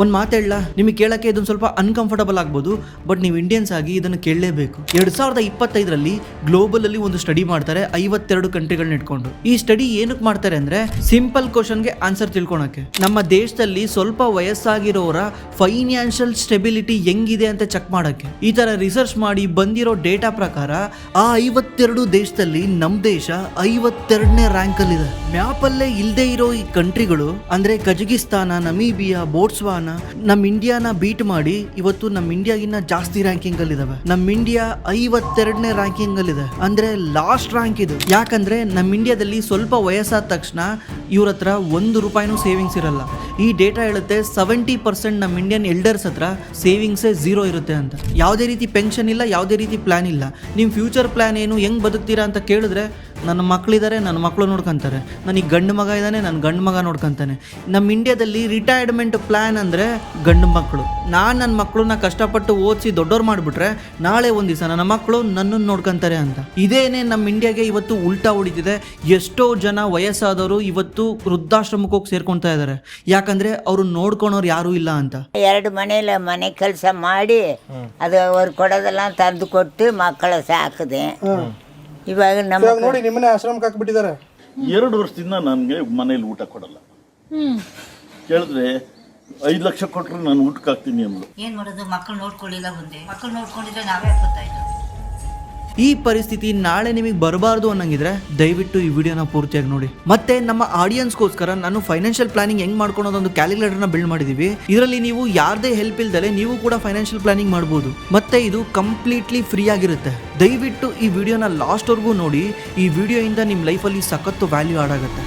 ಒಂದು ಮಾತು ಹೇಳ, ನಿಮಗೆ ಕೇಳಕ್ಕೆ ಇದೊಂದು ಸ್ವಲ್ಪ ಅನ್ಕಂಫರ್ಟಬಲ್ ಆಗ್ಬೋದು, ಬಟ್ ನೀವು ಇಂಡಿಯನ್ಸ್ ಆಗಿ ಇದನ್ನು ಕೇಳಲೇಬೇಕು. 2025ರಲ್ಲಿ ಗ್ಲೋಬಲ್ ಅಲ್ಲಿ ಒಂದು ಸ್ಟಡಿ ಮಾಡ್ತಾರೆ 52 ಕಂಟ್ರಿಗಳನ್ನ ಇಟ್ಕೊಂಡು. ಈ ಸ್ಟಡಿ ಏನಕ್ಕೆ ಮಾಡ್ತಾರೆ ಅಂದ್ರೆ ಸಿಂಪಲ್ ಕ್ವಶನ್ಗೆ ಆನ್ಸರ್ ತಿಳ್ಕೊಳಕ್ಕೆ. ನಮ್ಮ ದೇಶದಲ್ಲಿ ಸ್ವಲ್ಪ ವಯಸ್ಸಾಗಿರೋರ ಫೈನಾನ್ಷಿಯಲ್ ಸ್ಟೆಬಿಲಿಟಿ ಹೆಂಗಿದೆ ಅಂತ ಚೆಕ್ ಮಾಡಕ್ಕೆ ಈ ತರ ರಿಸರ್ಚ್ ಮಾಡಿ ಬಂದಿರೋ ಡೇಟಾ ಪ್ರಕಾರ ಆ 52 ದೇಶದಲ್ಲಿ ನಮ್ ದೇಶ 52ನೇ ರ್ಯಾಂಕ್ ಅಲ್ಲಿ ಇದೆ. ಮ್ಯಾಪ್ ಅಲ್ಲೇ ಇಲ್ದೇ ಇರೋ ಈ ಕಂಟ್ರಿಗಳು ಅಂದ್ರೆ ಕಜಕಿಸ್ತಾನ, ನಮೀಬಿಯಾ, ಬೋಟ್ಸ್ವಾನ ನಮ್ ಇಂಡಿಯಾನ ಬೀಟ್ ಮಾಡಿ ಇವತ್ತು ನಮ್ ಇಂಡಿಯಾಗಿನ್ನ ಜಾಸ್ತಿ ರ್ಯಾಂಕಿಂಗ್ ಅಲ್ಲಿ ಇದಾವೆ. ನಮ್ ಇಂಡಿಯಾ 52ನೇ ರ್ಯಾಂಕಿಂಗ್ ಅಲ್ಲಿ ಇದೆ, ಅಂದ್ರೆ ಲಾಸ್ಟ್ ರ್ಯಾಂಕ್ ಇದು. ಯಾಕಂದ್ರೆ ನಮ್ ಇಂಡಿಯಾದಲ್ಲಿ ಸ್ವಲ್ಪ ವಯಸ್ಸಾದ ತಕ್ಷಣ ಇವ್ರ ಹತ್ರ ₹1 ಸೇವಿಂಗ್ಸ್ ಇರಲ್ಲ. ಈ ಡೇಟಾ ಹೇಳುತ್ತೆ 70% ನಮ್ ಇಂಡಿಯನ್ ಎಲ್ಡರ್ಸ್ ಹತ್ರ ಸೇವಿಂಗ್ಸೇ 0 ಇರುತ್ತೆ ಅಂತ. ಯಾವುದೇ ರೀತಿ ಪೆನ್ಷನ್ ಇಲ್ಲ, ಯಾವುದೇ ರೀತಿ ಪ್ಲಾನ್ ಇಲ್ಲ. ನಿಮ್ ಫ್ಯೂಚರ್ ಪ್ಲಾನ್ ಏನು, ಹೆಂಗ್ ಬದುಕ್ತೀರಾ ಅಂತ ಕೇಳಿದ್ರೆ ನನ್ನ ಮಕ್ಕಳಿದ್ದಾರೆ, ನನ್ನ ಮಕ್ಕಳು ನೋಡ್ಕೊಂತಾರೆ, ನನಗೆ ಗಂಡು ಮಗ ಇದ್ದಾನೆ, ನನ್ನ ಗಂಡು ಮಗ ನೋಡ್ಕೊಂತಾನೆ. ನಮ್ಮ ಇಂಡಿಯಾದಲ್ಲಿ ರಿಟೈರ್ಮೆಂಟ್ ಪ್ಲಾನ್ ಅಂದರೆ ಗಂಡು ಮಕ್ಕಳು. ನನ್ನ ಮಕ್ಕಳನ್ನ ಕಷ್ಟಪಟ್ಟು ಓದಿಸಿ ದೊಡ್ಡವ್ರು ಮಾಡಿಬಿಟ್ರೆ ನಾಳೆ ಒಂದು ದಿವಸ ನನ್ನ ಮಕ್ಕಳು ನನ್ನನ್ನು ನೋಡ್ಕೊಂತಾರೆ ಅಂತ. ಇದೇನೇ ನಮ್ಮ ಇಂಡಿಯಾಗೆ ಇವತ್ತು ಉಲ್ಟಾ ಹೊಡಿತಿದೆ. ಎಷ್ಟೋ ಜನ ವಯಸ್ಸಾದವರು ಇವತ್ತು ವೃದ್ಧಾಶ್ರಮಕ್ಕೆ ಹೋಗಿ ಸೇರ್ಕೊಳ್ತಾ ಇದ್ದಾರೆ, ಯಾಕಂದ್ರೆ ಅವರು ನೋಡ್ಕೊಳೋರು ಯಾರೂ ಇಲ್ಲ ಅಂತ. 2 ಮನೇಲಿ ಮನೆ ಕೆಲಸ ಮಾಡಿ ಅದು ಅವ್ರು ಕೊಡೋದೆಲ್ಲ ತಂದು ಕೊಟ್ಟು ಮಕ್ಕಳ ಸಾಕಿದೆ. ಇವಾಗ ನಮ್ಮ ನೋಡಿ ನಿಮ್ಮನೆ ಆಶ್ರಮಕ್ಕೆ ಹಾಕ್ಬಿಟ್ಟಿದ್ದಾರೆ. 2 ವರ್ಷದಿಂದ ನನಗೆ ಮನೇಲಿ ಊಟ ಕೊಡಲ್ಲ. ಕೇಳಿದ್ರೆ 5 ಲಕ್ಷ ಕೊಟ್ಟರು ನಾನು ಊಟಕ್ಕೆ ಹಾಕ್ತೀನಿ ಅಂದ್ರು. ಏನ್ ಮಾಡೋದು, ಮಕ್ಕಳು ನೋಡ್ಕೊಳ್ಳಿಲ್ಲ. ಮುಂದೆ ಮಕ್ಕಳು ನೋಡ್ಕೊಂಡಿದ್ರೆ ನಾವೇ ಹಾಕೋತಾಯಿದ್ದು. ಈ ಪರಿಸ್ಥಿತಿ ನಾಳೆ ನಿಮಗೆ ಬರಬಾರ್ದು ಅನ್ನಂಗಿದ್ರೆ ದಯವಿಟ್ಟು ಈ ವಿಡಿಯೋನ ಪೂರ್ತಿಯಾಗಿ ನೋಡಿ. ಮತ್ತೆ ನಮ್ಮ ಆಡಿಯನ್ಸ್ಗೋಸ್ಕರ ನಾನು ಫೈನಾನ್ಷಿಯಲ್ ಪ್ಲಾನಿಂಗ್ ಹೆಂಗ್ ಮಾಡ್ಕೊಳೋದೊಂದು ಕ್ಯಾಲ್ಕುಲೇಟರ್ನ ಬಿಲ್ಡ್ ಮಾಡಿದೀವಿ. ಇದರಲ್ಲಿ ನೀವು ಯಾರದೇ ಹೆಲ್ಪ್ ಇಲ್ದಲೆ ನೀವು ಕೂಡ ಫೈನಾನ್ಷಿಯಲ್ ಪ್ಲಾನಿಂಗ್ ಮಾಡ್ಬೋದು. ಮತ್ತೆ ಇದು ಕಂಪ್ಲೀಟ್ಲಿ ಫ್ರೀ ಆಗಿರುತ್ತೆ. ದಯವಿಟ್ಟು ಈ ವಿಡಿಯೋನ ಲಾಸ್ಟ್ ವರ್ಗೂ ನೋಡಿ. ಈ ವಿಡಿಯೋಯಿಂದ ನಿಮ್ಮ ಲೈಫಲ್ಲಿ ಸಖತ್ತು ವ್ಯಾಲ್ಯೂ ಆಡ್ ಆಗುತ್ತೆ.